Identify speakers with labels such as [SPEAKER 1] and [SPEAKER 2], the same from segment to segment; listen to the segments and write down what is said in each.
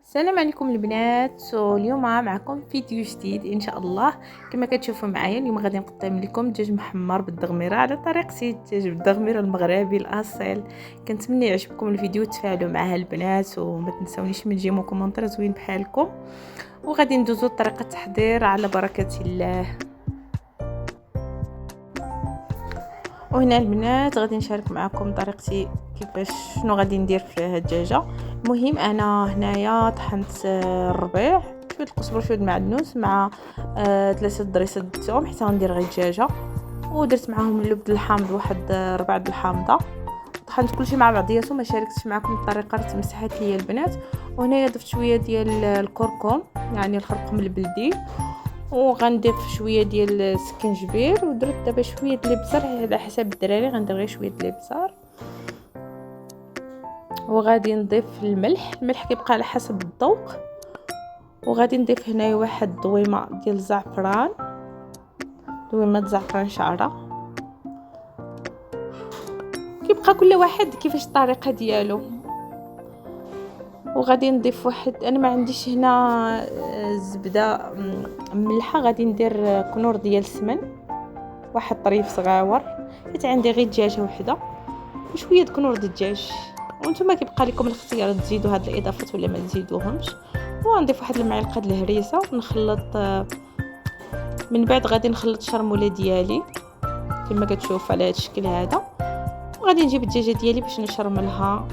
[SPEAKER 1] السلام عليكم البنات. اليوم معكم فيديو جديد ان شاء الله. كما كتشوفوا معايا اليوم غادي نقدم لكم دجاج محمر بالدغميره على طريقتي، الدجاج بالدغميره المغربي الاصيل. كنتمنى يعجبكم الفيديو وتفاعلوا معها البنات، وما تنسونيش من تجيبوا كومنتير زوين بحالكم. وغادي ندوزو لطريقه التحضير على بركه الله. وهنا البنات غادي نشارك معكم طريقتي كيفاش شنو غادي ندير في هاد الدجاجه. المهم انا هنايا طحنت الربيع، شويه القزبر، شويه المعدنوس، مع 3 ضريسات الثوم حتى غندير غير الدجاجه، ودرت معاهم اللبن الحامض واحد 4 الحامضه. طحنت كلشي مع بعضياتو، ما شاركتش معكم الطريقه راه تمسحات ليا البنات. وهنايا ضفت شويه ديال الكركم، يعني الخرقوم البلدي، وغنضيف شويه ديال السكنجبير، ودرت دابا شويه الابزار على حسب الدراري، غندير غير شويه الابزار. وغادي نضيف الملح كيبقى على حسب الذوق. وغادي نضيف هنايا واحد دويمه ديال الزعفران، دويمه زعفران شعره. كيبقى كل واحد كيفاش الطريقه ديالو. وغادي نضيف واحد، انا ما عنديش هنا زبده مملحه، غادي ندير كنور ديال السمن، واحد طريف صغاور، حيت عندي غير دجاجه وحده وشويه كنور د الدجاج. وانتم كيبقى لكم الاختيار تزيدوا هاد الاضافات ولا ما تزيدوهمش. ونضيف واحد المعلقه د الهريسه ونخلط. من بعد غادي نخلط الشرموله ديالي كما كتشوف على هذا الشكل هذا. وغادي نجيب الدجاجه ديالي باش نشرملها،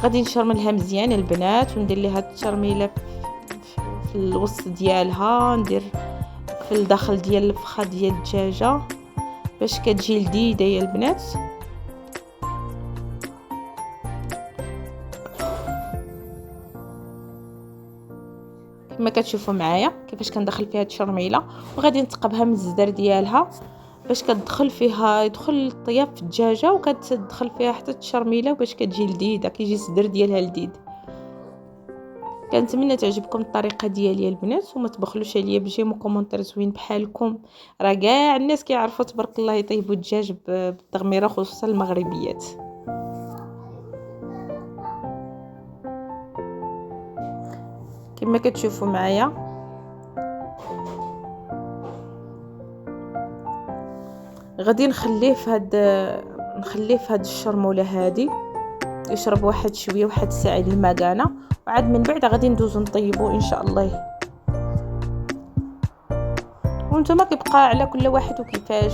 [SPEAKER 1] غادي نشرملها مزيان البنات، وندير ليها التشرميله في الوسط ديالها، ندير في الداخل ديال الفخه ديال الدجاجه باش كتجي لذيذه يا البنات. كما كتشوفوا معايا كيفاش كندخل فيها التشرميله، وغادي نتقبها من الزدر ديالها باش كتدخل فيها، يدخل الطياب في الدجاجه، وكتدخل فيها حتى التشرميله باش كتجي لذيذه، كيجي الزدر ديالها لذيذ. كنتمنى تعجبكم الطريقه ديالي البنات، وما تبخلوش عليا بجيمو كومونتير زوين بحالكم. راه كاع الناس كيعرفوا تبارك الله يطيبوا الدجاج بالتغميره، خصوصا المغربيات. كما كتشوفوا معايا غادي نخليه في هاد الشرموله هادي يشرب واحد شويه، واحد ساعه المكانه، وعاد من بعد غادي ندوزو نطيبو ان شاء الله. وانتما كيبقى على كل واحد وكيفاش.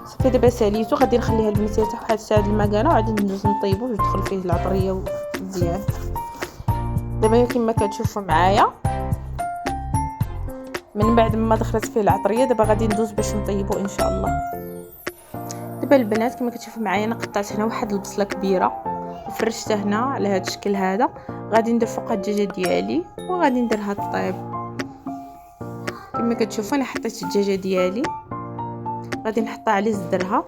[SPEAKER 1] صافي دابا ساليتو، غادي نخليها البنات يرتاح واحد الساعه المكانه، وعاد ندوز نطيبو ويدخل فيه العطريه مزيان. دابا كما كتشوفوا معايا من بعد ما دخلت فيه العطريه، دابا غادي ندوز باش نطيبو ان شاء الله. دابا البنات كما كتشوفوا معايا انا قطعت هنا واحد البصله كبيره وفرشتها هنا على هذا الشكل هذا. غادي ندير فوقها الدجاجه ديالي وغادي نديرها طيب. كما كتشوفوا انا حطيت الدجاجه ديالي، غادي نحطها على زدرها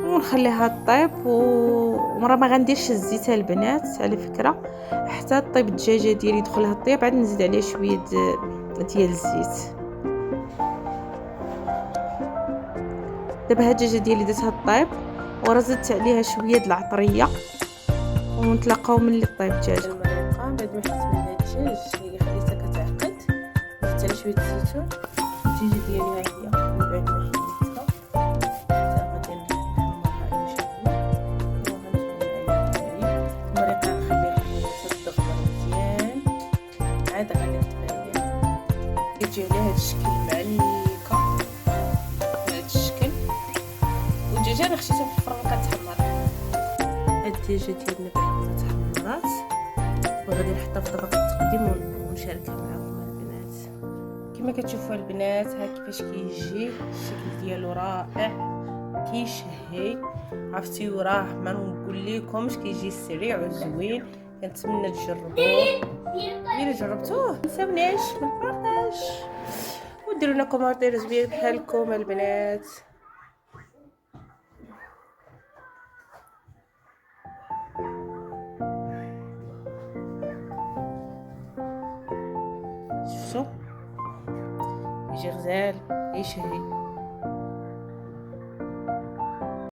[SPEAKER 1] ونخليها طيب. ومره ما غنديرش الزيت البنات على فكره، حتى طيب الدجاجه ديالي يدخلها الطيب عاد نزيد عليه شويه ديال الزيت. دابا هاد الدجاجه ديالي درتها طيب ورزت عليها شويه د العطريه، ونتلاقاو ملي طيب الدجاجه. المريقه بعد ما حيت من هاد الدجاج هي خليتها كتعقد، زدت على شويه الزيتون. الدجاجه ديالي ها هي من بعد ما حيتها حتى غادي نحمرها ان شاء الله. وغنشوفوا المريقه نخليها تدغر مزيان، عاد غادي نتباين كتجي على هاد الشكل معليكه بهاد الشكل. والدجاجه انا خشيتها في الفرن كتحمر. هاد الدجاجه ديالنا بعد ما تحمرات وغادي نحطها في طبق التقديم ونشاركها معكم البنات. كما كتشوفوا البنات ها كيفاش كيجي الشكل ديالو رائع، كيشهي عرفتي، وراه ما نقول لكمش كيجي سريع وزوين. كنتمنى تجربوه. الا جربتوه متنساوناش من البارطاج وديروا لنا كومونتير زوين بحالكم البنات. شفتوا يجي غزال يشهي.